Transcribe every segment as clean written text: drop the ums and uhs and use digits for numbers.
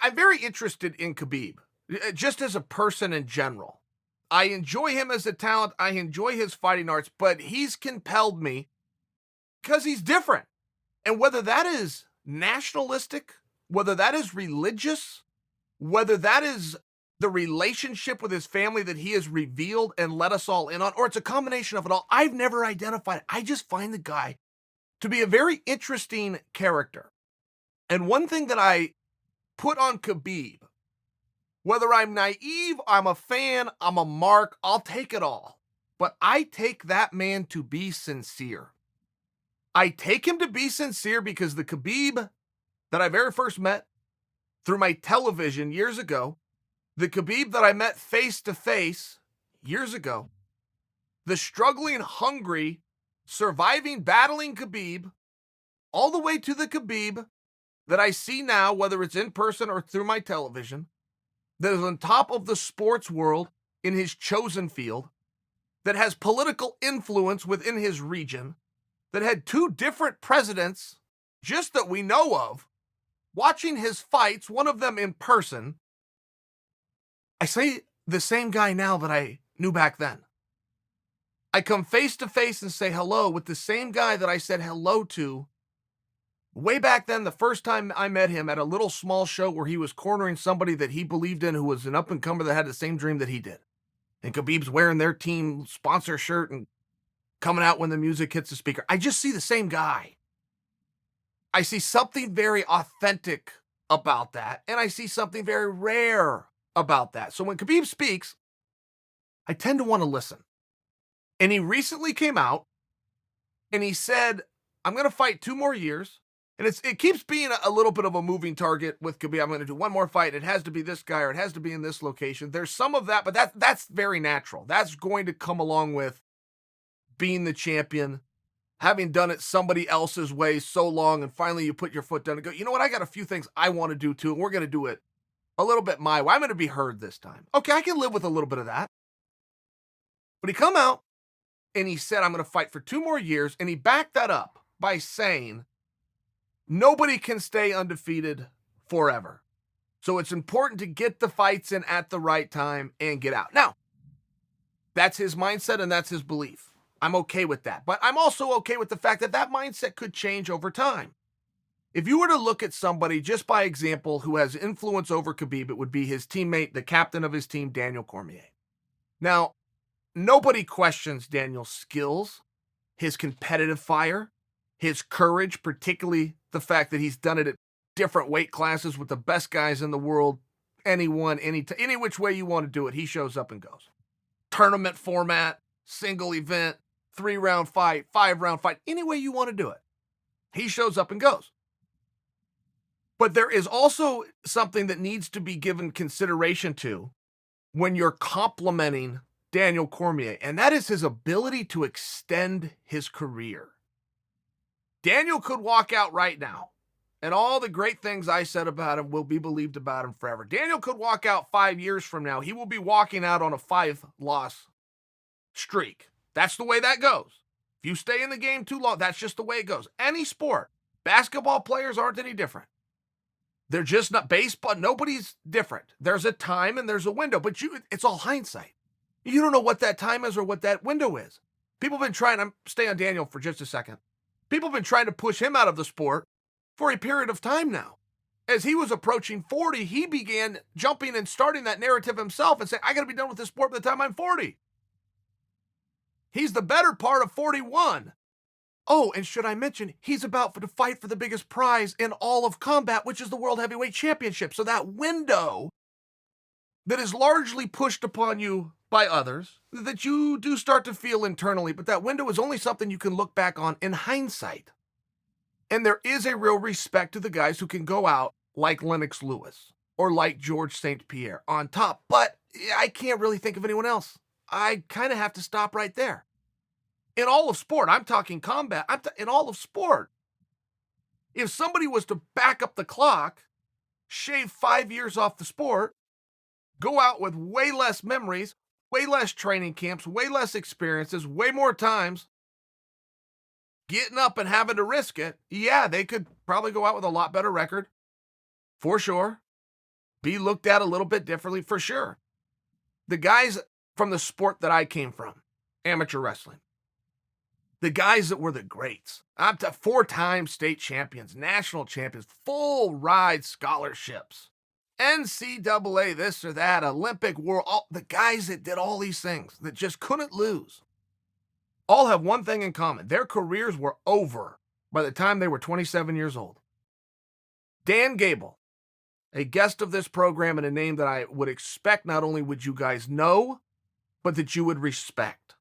I'm very interested in Khabib, just as a person in general. I enjoy him as a talent. I enjoy his fighting arts, but he's compelled me because he's different. And whether that is nationalistic, whether that is religious, whether that is the relationship with his family that he has revealed and let us all in on, or it's a combination of it all, I've never identified it. I just find the guy to be a very interesting character. And one thing that I put on Khabib, whether I'm naive, I'm a fan, I'm a mark, I'll take it all. But I take that man to be sincere. I take him to be sincere because the Khabib that I very first met through my television years ago, the Khabib that I met face to face years ago, the struggling, hungry, surviving, battling Khabib, all the way to the Khabib that I see now, whether it's in person or through my television, that is on top of the sports world in his chosen field, that has political influence within his region, that had two different presidents, just that we know of, watching his fights, one of them in person. I say the same guy now that I knew back then. I come face to face and say hello with the same guy that I said hello to way back then, the first time I met him at a little small show where he was cornering somebody that he believed in who was an up-and-comer that had the same dream that he did. And Khabib's wearing their team sponsor shirt and coming out when the music hits the speaker. I just see the same guy. I see something very authentic about that, and I see something very rare about that. So when Khabib speaks, I tend to want to listen. And he recently came out and he said, I'm going to fight 2 more years. And it keeps being a little bit of a moving target with Khabib. I'm going to do 1 more fight. It has to be this guy or it has to be in this location. There's some of that, but that's very natural. That's going to come along with being the champion, having done it somebody else's way so long, and finally you put your foot down and go, you know what, I got a few things I want to do too, and we're going to do it a little bit my way. I'm going to be heard this time. Okay, I can live with a little bit of that. But he come out and he said, I'm going to fight for 2 more years, and he backed that up by saying, nobody can stay undefeated forever. So it's important to get the fights in at the right time and get out. Now, that's his mindset and that's his belief. I'm okay with that. But I'm also okay with the fact that that mindset could change over time. If you were to look at somebody, just by example, who has influence over Khabib, it would be his teammate, the captain of his team, Daniel Cormier. Now, nobody questions Daniel's skills, his competitive fire, his courage, particularly the fact that he's done it at different weight classes with the best guys in the world. Anyone, any which way you want to do it, he shows up and goes. Tournament format, single event, 3-round fight, 5-round fight, any way you want to do it. He shows up and goes. But there is also something that needs to be given consideration to when you're complimenting Daniel Cormier, and that is his ability to extend his career. Daniel could walk out right now, and all the great things I said about him will be believed about him forever. Daniel could walk out 5 years from now. He will be walking out on a 5-loss streak. That's the way that goes. If you stay in the game too long, that's just the way it goes. Any sport. Basketball players aren't any different. They're just not baseball. Nobody's different. There's a time and there's a window, but it's all hindsight. You don't know what that time is or what that window is. People have been trying, stay on Daniel for just a second. People have been trying to push him out of the sport for a period of time now. As he was approaching 40, he began jumping and starting that narrative himself and saying, I got to be done with this sport by the time I'm 40. He's the better part of 41. Oh, and should I mention, he's about to fight for the biggest prize in all of combat, which is the World Heavyweight Championship. So that window that is largely pushed upon you by others, that you do start to feel internally, but that window is only something you can look back on in hindsight. And there is a real respect to the guys who can go out like Lennox Lewis or like George St. Pierre on top, but I can't really think of anyone else. I kind of have to stop right there. In all of sport, I'm talking combat, in all of sport, if somebody was to back up the clock, shave 5 years off the sport, go out with way less memories, way less training camps, way less experiences, way more times, getting up and having to risk it, yeah, they could probably go out with a lot better record, for sure. be looked at a little bit differently for sure. The guys from the sport that I came from, amateur wrestling, the guys that were the greats, up to 4-time state champions, national champions, full ride scholarships, NCAA, this or that, Olympic world, all the guys that did all these things that just couldn't lose, all have one thing in common. Their careers were over by the time they were 27 years old. Dan Gable, a guest of this program and a name that I would expect not only would you guys know, but that you would respect,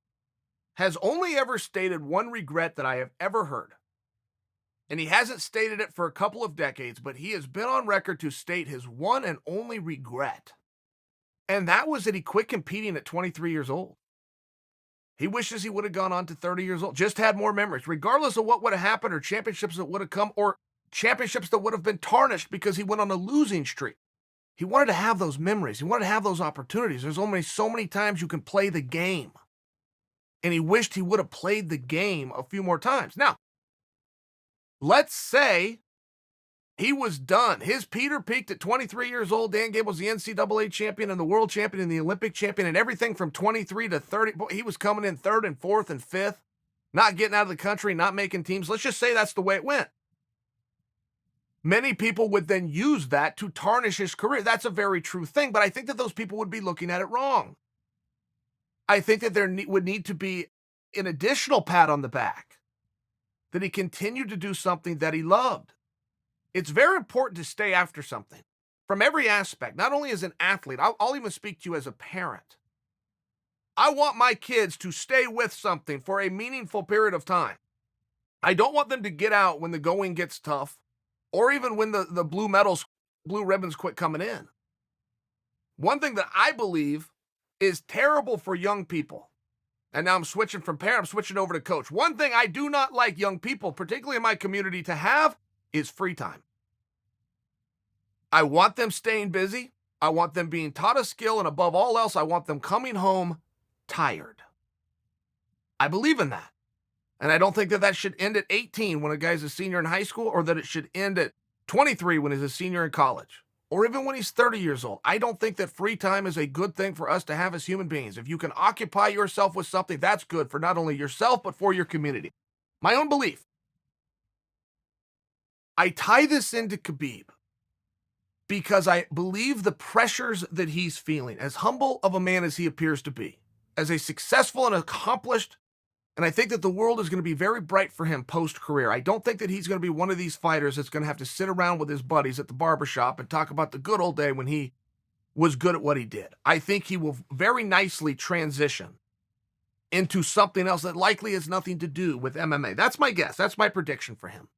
has only ever stated one regret that I have ever heard. And he hasn't stated it for a couple of decades, but he has been on record to state his one and only regret. And that was that he quit competing at 23 years old. He wishes he would have gone on to 30 years old, just had more memories, regardless of what would have happened or championships that would have come or championships that would have been tarnished because he went on a losing streak. He wanted to have those memories. He wanted to have those opportunities. There's only so many times you can play the game. And he wished he would have played the game a few more times. Now, let's say he was done. His Peter peaked at 23 years old. Dan Gable was the NCAA champion and the world champion and the Olympic champion and everything from 23 to 30. He was coming in third and fourth and fifth, not getting out of the country, not making teams. Let's just say that's the way it went. Many people would then use that to tarnish his career. That's a very true thing, but I think that those people would be looking at it wrong. I think that there would need to be an additional pat on the back, that he continued to do something that he loved. It's very important to stay after something from every aspect, not only as an athlete. I'll even speak to you as a parent. I want my kids to stay with something for a meaningful period of time. I don't want them to get out when the going gets tough or even when the blue ribbons quit coming in. One thing that I believe is terrible for young people, and now I'm switching from parent, I'm switching over to coach. One thing I do not like young people, particularly in my community, to have is free time. I want them staying busy. I want them being taught a skill, and above all else, I want them coming home tired. I believe in that. And I don't think that should end at 18 when a guy's a senior in high school, or that it should end at 23 when he's a senior in college, or even when he's 30 years old. I don't think that free time is a good thing for us to have as human beings. If you can occupy yourself with something, that's good for not only yourself, but for your community. My own belief. I tie this into Khabib because I believe the pressures that he's feeling, as humble of a man as he appears to be, as a successful and accomplished, and I think that the world is going to be very bright for him post-career. I don't think that he's going to be one of these fighters that's going to have to sit around with his buddies at the barbershop and talk about the good old day when he was good at what he did. I think he will very nicely transition into something else that likely has nothing to do with MMA. That's my guess. That's my prediction for him.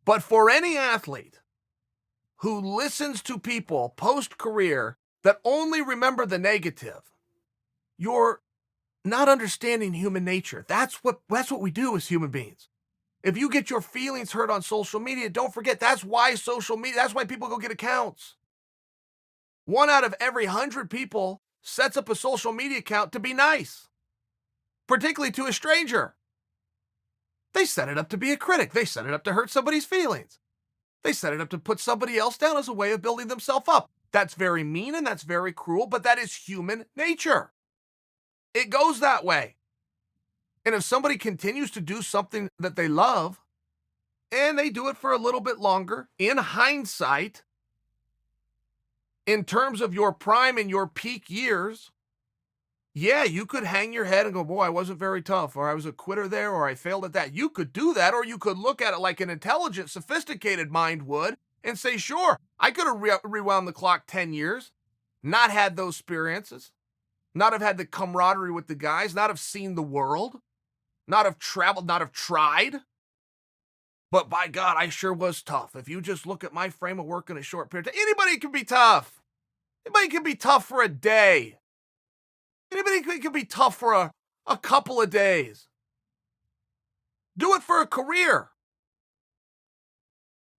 But for any athlete who listens to people post-career that only remember the negative, you're not understanding human nature. That's what we do as human beings. If you get your feelings hurt on social media, don't forget that's why social media, that's why people go get accounts. 1 out of every 100 people sets up a social media account to be nice, particularly to a stranger. They set it up to be a critic. They set it up to hurt somebody's feelings. They set it up to put somebody else down as a way of building themselves up. That's very mean and that's very cruel, but that is human nature. It goes that way. And if somebody continues to do something that they love, and they do it for a little bit longer, in hindsight, in terms of your prime and your peak years, yeah, you could hang your head and go, boy, I wasn't very tough, or I was a quitter there, or I failed at that. You could do that, or you could look at it like an intelligent, sophisticated mind would and say, sure, I could have rewound the clock 10 years, not had those experiences, not have had the camaraderie with the guys, not have seen the world, not have traveled, not have tried. But by God, I sure was tough. If you just look at my frame of work in a short period of time, anybody can be tough. Anybody can be tough for a day. Anybody can be tough for a couple of days. Do it for a career.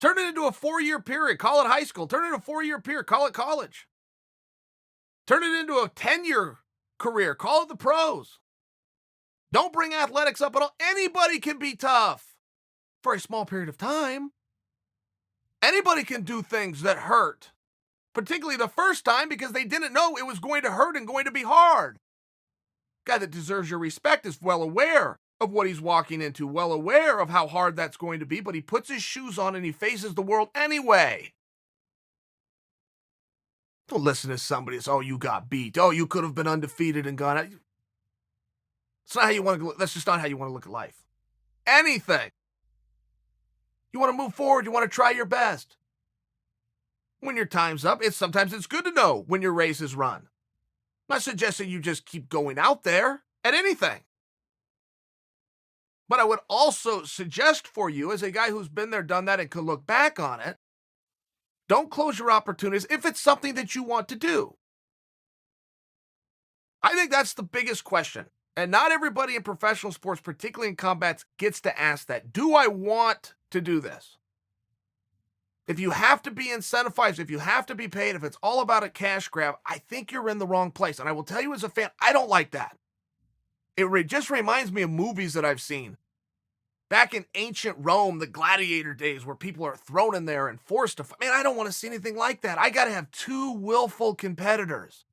Turn it into a 4-year period. Call it high school. Turn it into a 4-year period. Call it college. Turn it into a 10-year career. Call it the pros. Don't bring athletics up at all. Anybody can be tough for a small period of time. Anybody can do things that hurt particularly the first time, because they didn't know it was going to hurt and going to be hard. Guy that deserves your respect is well aware of what he's walking into, well aware of how hard that's going to be, but he puts his shoes on and he faces the world anyway. Don't listen to somebody that's, oh, you got beat. Oh, you could have been undefeated and gone out. It's not how you want to. That's just not how you want to look at life. Anything. You want to move forward. You want to try your best. When your time's up, sometimes it's good to know when your race is run. I'm not suggesting you just keep going out there at anything. But I would also suggest for you, as a guy who's been there, done that, and could look back on it, don't close your opportunities if it's something that you want to do. I think that's the biggest question. And not everybody in professional sports, particularly in combat, gets to ask that. Do I want to do this? If you have to be incentivized, if you have to be paid, if it's all about a cash grab, I think you're in the wrong place. And I will tell you as a fan, I don't like that. It just reminds me of movies that I've seen. Back in ancient Rome, the gladiator days, where people are thrown in there and forced to fight. Man, I don't want to see anything like that. I got to have two willful competitors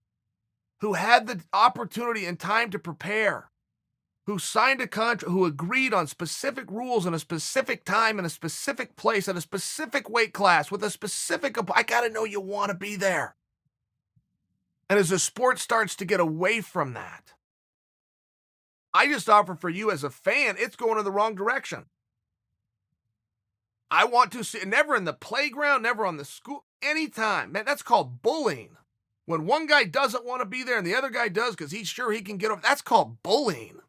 who had the opportunity and time to prepare, who signed a contract, who agreed on specific rules in a specific time, in a specific place, in a specific weight class, with a specific, I got to know you want to be there. And as the sport starts to get away from that, I just offer for you as a fan, it's going in the wrong direction. I want to see, never in the playground, never on the school, anytime. Man, that's called bullying. When one guy doesn't want to be there and the other guy does because he's sure he can get over, that's called bullying.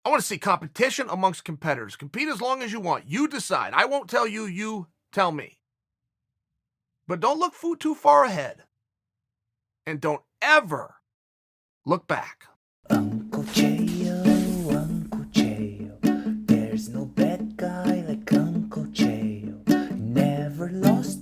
I want to see competition amongst competitors. Compete as long as you want. You decide. I won't tell you, you tell me. But don't look too far ahead. And don't ever look back. Uncle Chael, there's no bad guy like Uncle Chael. Never lost